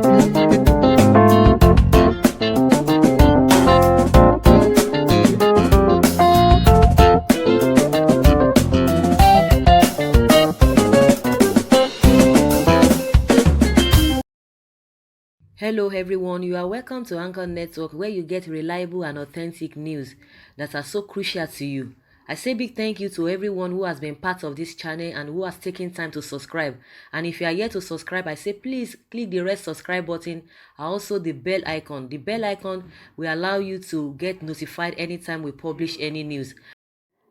Hello, everyone. You are welcome to Anchor Network, where you get reliable and authentic news that are so crucial to you. I say big thank you to everyone who has been part of this channel and who has taken time to subscribe. And if you are yet to subscribe, I say please click the red subscribe button and also the bell icon. The bell icon will allow you to get notified anytime we publish any news.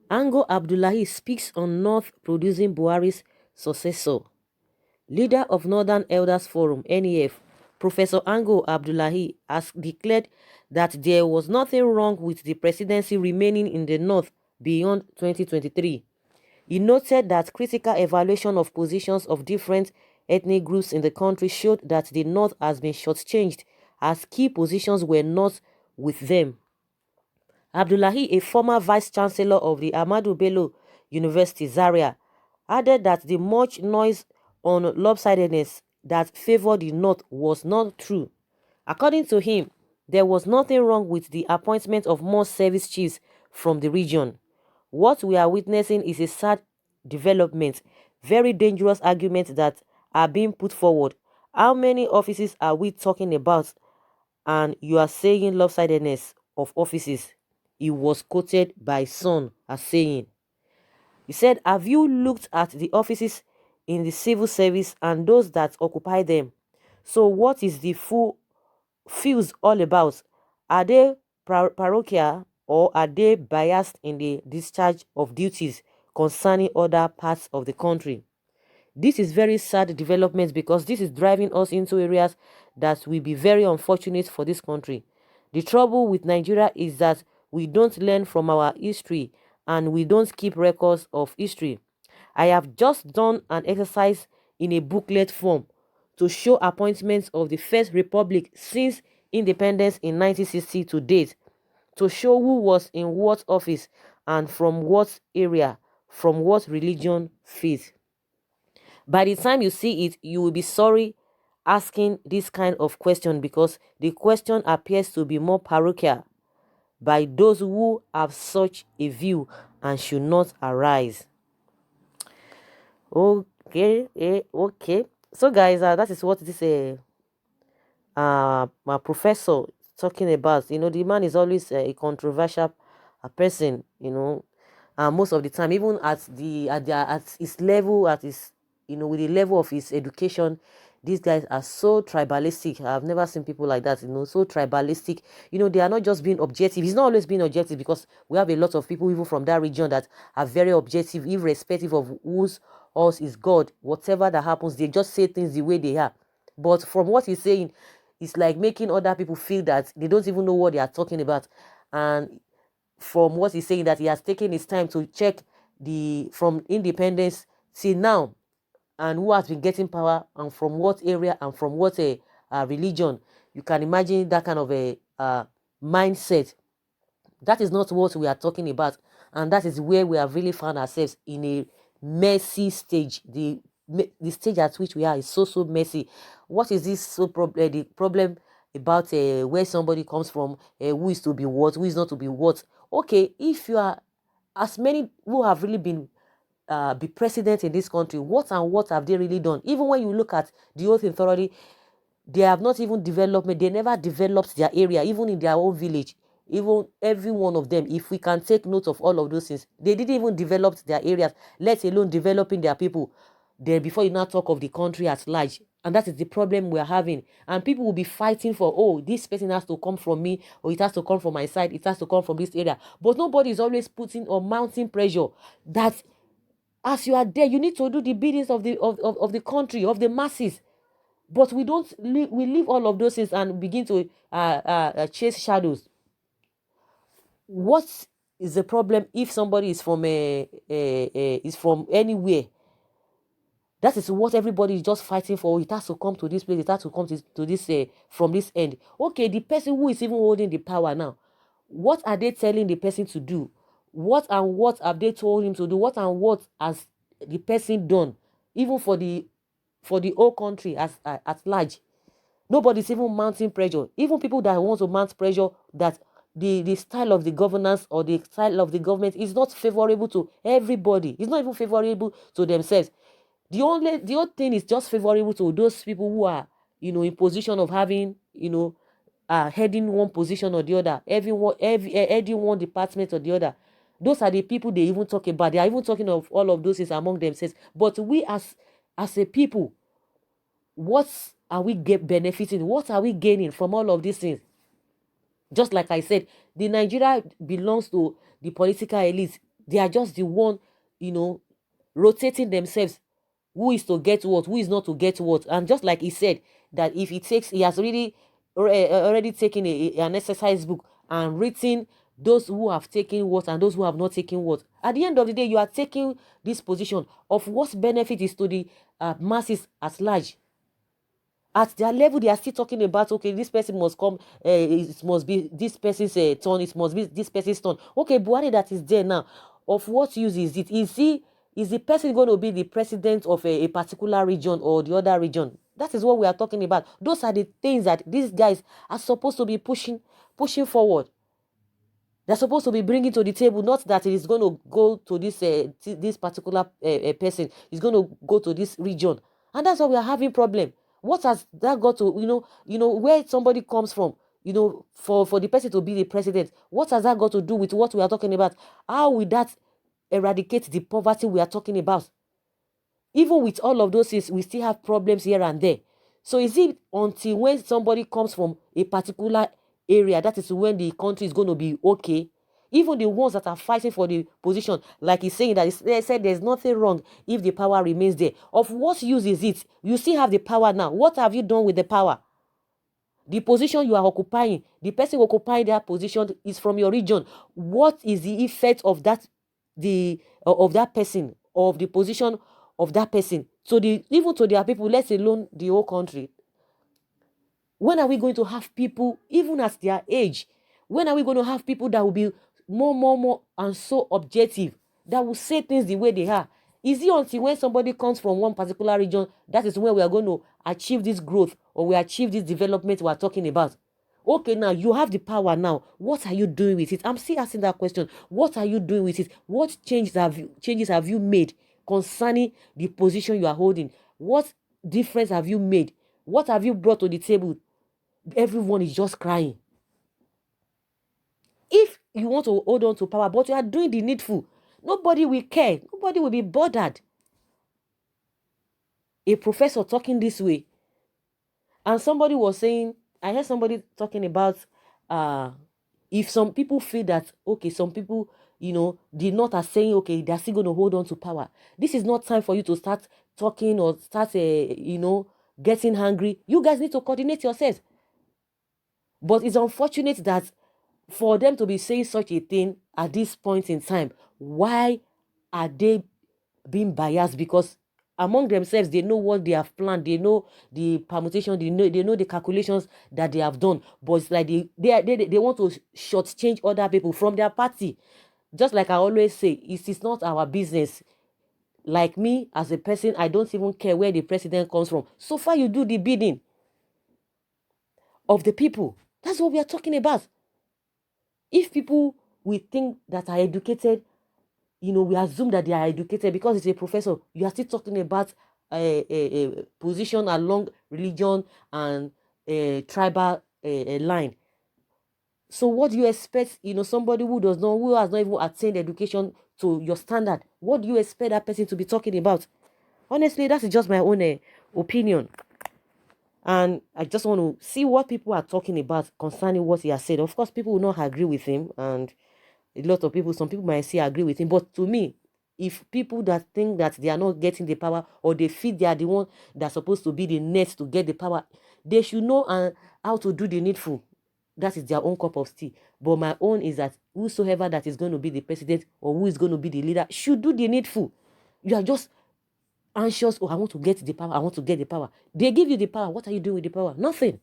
Ango Abdullahi speaks on North producing Buhari's successor. Leader of Northern Elders Forum (NEF), Professor Ango Abdullahi, has declared that there was nothing wrong with the presidency remaining in the north beyond 2023. He noted that critical evaluation of positions of different ethnic groups in the country showed that the north has been shortchanged as key positions were not with them. Abdullahi, a former vice-chancellor of the Ahmadu Bello University, Zaria, added that the much noise on lopsidedness that favored the North was not true. According to him, there was nothing wrong with the appointment of more service chiefs from the region. What we are witnessing is a sad development, very dangerous arguments that are being put forward. How many offices are we talking about? And you are saying lopsidedness of offices. He was quoted by Son as saying, he said, have you looked at the offices in the civil service and those that occupy them? So what is the full fuse all about? Are they parochial or are they biased in the discharge of duties concerning other parts of the country? This is very sad development because this is driving us into areas that will be very unfortunate for this country. The trouble with Nigeria is that we don't learn from our history and we don't keep records of history. I have just done an exercise in a booklet form to show appointments of the First Republic since independence in 1960 to date, to show who was in what office and from what area, from what religion, faith. By the time you see it, you will be sorry asking this kind of question because the question appears to be more parochial by those who have such a view and should not arise. Okay. So, guys, that is what this my professor talking about. The man is always a controversial person. Most of the time, even at his level, at his with the level of his education, these guys are so tribalistic. I've never seen people like that. So tribalistic. They are not just being objective. He's not always being objective because we have a lot of people even from that region that are very objective, irrespective of whose us is God. Whatever that happens, they just say things the way they are. But from what he's saying, it's like making other people feel that they don't even know what they are talking about. And from what he's saying, that he has taken his time to check the from independence till now and who has been getting power and from what area and from what religion. You can imagine that kind of a mindset. That is not what we are talking about, and that is where we have really found ourselves in a messy stage. The stage at which we are is so messy. What is this the problem about where somebody comes from, who is to be what, who is not to be what? Okay, if you are as many who have really been be president in this country, what and what have they really done? Even when you look at the oath authority, they have not even development. They never developed their area, even in their own village. Even every one of them, if we can take note of all of those things, they didn't even develop their areas, let alone developing their people. Then before you now talk of the country at large. And that is the problem we're having. And people will be fighting for, oh, this person has to come from me, or it has to come from my side, it has to come from this area. But nobody is always putting or mounting pressure that as you are there, you need to do the biddings of the country, of the masses. But we don't we leave all of those things and begin to chase shadows. What is the problem if somebody is from is from anywhere? That is what everybody is just fighting for. It has to come to this place. It has to come to this from this end. Okay, the person who is even holding the power now, what are they telling the person to do? What and what have they told him to do? What and what has the person done, even for the whole country as at large? Nobody's even mounting pressure. Even people that want to mount pressure, that the style of the governance or the style of the government is not favorable to everybody. It's not even favorable to themselves. The only thing is just favorable to those people who are, in position of having, heading one position or the other, heading one department or the other. Those are the people they even talk about. They are even talking of all of those things among themselves. But we as a people, what are we benefiting? What are we gaining from all of these things? Just like I said, the Nigeria belongs to the political elites. They are just the one, you know, rotating themselves. Who is to get what? Who is not to get what? And just like he said, that if he has already taken an exercise book and written those who have taken what and those who have not taken what. At the end of the day, you are taking this position of what benefit is to the masses at large. At their level, they are still talking about, okay, this person must come, it must be this person's turn, it must be this person's turn. Okay, Buhari that is there now, of what use is it? Is the person going to be the president of a particular region or the other region? That is what we are talking about. Those are the things that these guys are supposed to be pushing forward. They're supposed to be bringing to the table, not that it is going to go to this particular person. It's going to go to this region, and that's why we are having problem. What has that got to where somebody comes from? For the person to be the president, what has that got to do with what we are talking about? How will that eradicate the poverty we are talking about? Even with all of those things, we still have problems here and there. So is it until when somebody comes from a particular area, that is when the country is going to be okay? Even the ones that are fighting for the position, like he's saying that they said there's nothing wrong if the power remains there. Of what use is it? You still have the power now. What have you done with the power? The position you are occupying, the person occupying that position is from your region. What is the effect of that person, of the position of that person? So even to their people, let alone the whole country. When are we going to have people, even at their age? When are we going to have people that will be more, and so objective, that will say things the way they are? Is it until when somebody comes from one particular region, that is when we are going to achieve this growth or we achieve this development we are talking about? Okay, now you have the power now. What are you doing with it? I'm still asking that question. What are you doing with it? What changes have you made concerning the position you are holding? What difference have you made? What have you brought to the table? Everyone is just crying. If you want to hold on to power, but you are doing the needful, nobody will care. Nobody will be bothered. A professor talking this way, and somebody was saying, I heard somebody talking about if some people feel that, okay, some people, the North are saying, okay, they're still going to hold on to power. This is not time for you to start talking or start, getting angry. You guys need to coordinate yourselves. But it's unfortunate that for them to be saying such a thing at this point in time, why are they being biased? Because among themselves, they know what they have planned, they know the permutation, they know the calculations that they have done. But it's like they want to shortchange other people from their party. Just like I always say, it is not our business. Like me as a person, I don't even care where the president comes from. So far, you do the bidding of the people. That's what we are talking about. If people we think that are educated, we assume that they are educated because it's a professor. You are still talking about a position along religion and a tribal line. So what do you expect, somebody who has not even attained education to your standard? What do you expect that person to be talking about? Honestly, that's just my own opinion. And I just want to see what people are talking about concerning what he has said. Of course, people will not agree with him, and some people might say agree with him. But to me, if people that think that they are not getting the power, or they feel they are the one that's supposed to be the next to get the power, they should know how to do the needful. That is their own cup of tea. But my own is that whosoever that is going to be the president or who is going to be the leader should do the needful. You are just anxious, oh, I want to get the power, I want to get the power. They give you the power. What are you doing with the power? Nothing.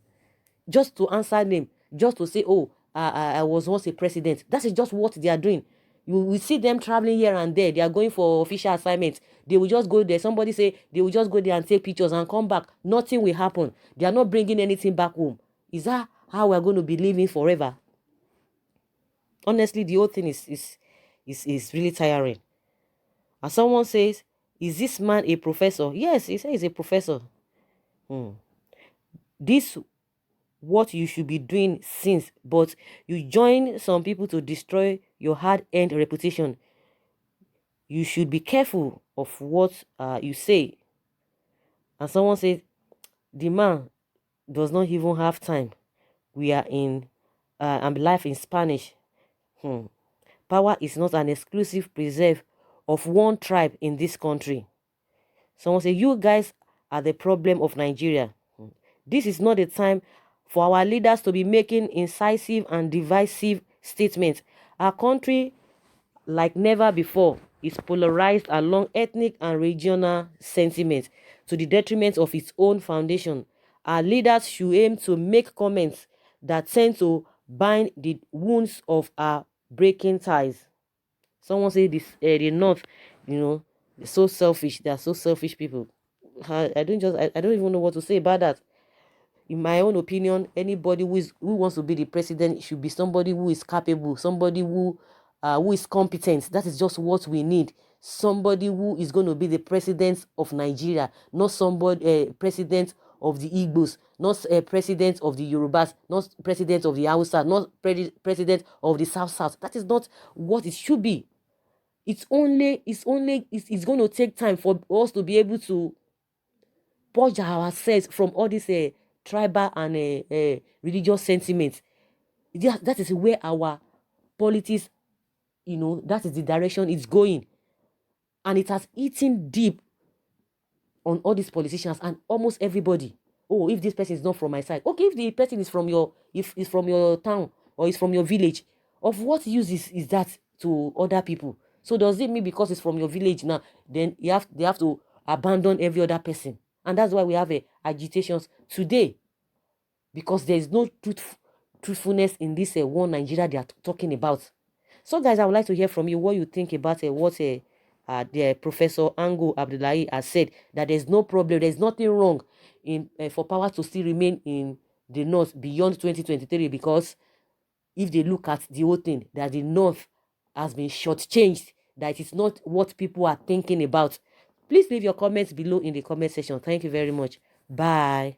Just to answer them, just to say, oh, I was once a president. That is just what they are doing. You will see them traveling here and there. They are going for official assignments. They will just go there. Somebody say they will just go there and take pictures and come back. Nothing will happen. They are not bringing anything back home. Is that how we're going to be living forever? Honestly, the whole thing is really tiring. And someone says, is this man a professor? Yes, he says he's a professor. This what you should be doing since, but you join some people to destroy your hard-earned reputation. You should be careful of what you say. And someone says, the man does not even have time. We are in I'm life in Spanish. Power is not an exclusive preserve of one tribe in this country. Someone say, you guys are the problem of Nigeria. This is not the time for our leaders to be making incisive and divisive statements. Our country, like never before, is polarized along ethnic and regional sentiments to the detriment of its own foundation. Our leaders should aim to make comments that tend to bind the wounds of our breaking ties. Someone say this the North, they're so selfish. They are so selfish people. I don't even know what to say about that. In my own opinion, anybody who wants to be the president should be somebody who is capable, somebody who is competent. That is just what we need. Somebody who is going to be the president of Nigeria, not somebody president of the Igbos, not president of the Yorubas, not president of the Hausa, not president of the South South. That is not what it should be. It's going to take time for us to be able to purge ourselves from all these tribal and religious sentiments. That is where our politics, that is the direction it's going. And it has eaten deep on all these politicians and almost everybody. Oh, if this person is not from my side. Okay, if the person is from your town or is from your village, of what use is that to other people? So does it mean because it's from your village now, then they have to abandon every other person? And that's why we have agitations today, because there is no truthfulness in this one Nigeria they are talking about. So guys, I would like to hear from you what you think about what the Professor Ango Abdullahi has said, that there's no problem, there's nothing wrong in for power to still remain in the North beyond 2023, because if they look at the whole thing, that the North has been shortchanged, that it's not what people are thinking about. Please leave your comments below in the comment section. Thank you very much. Bye.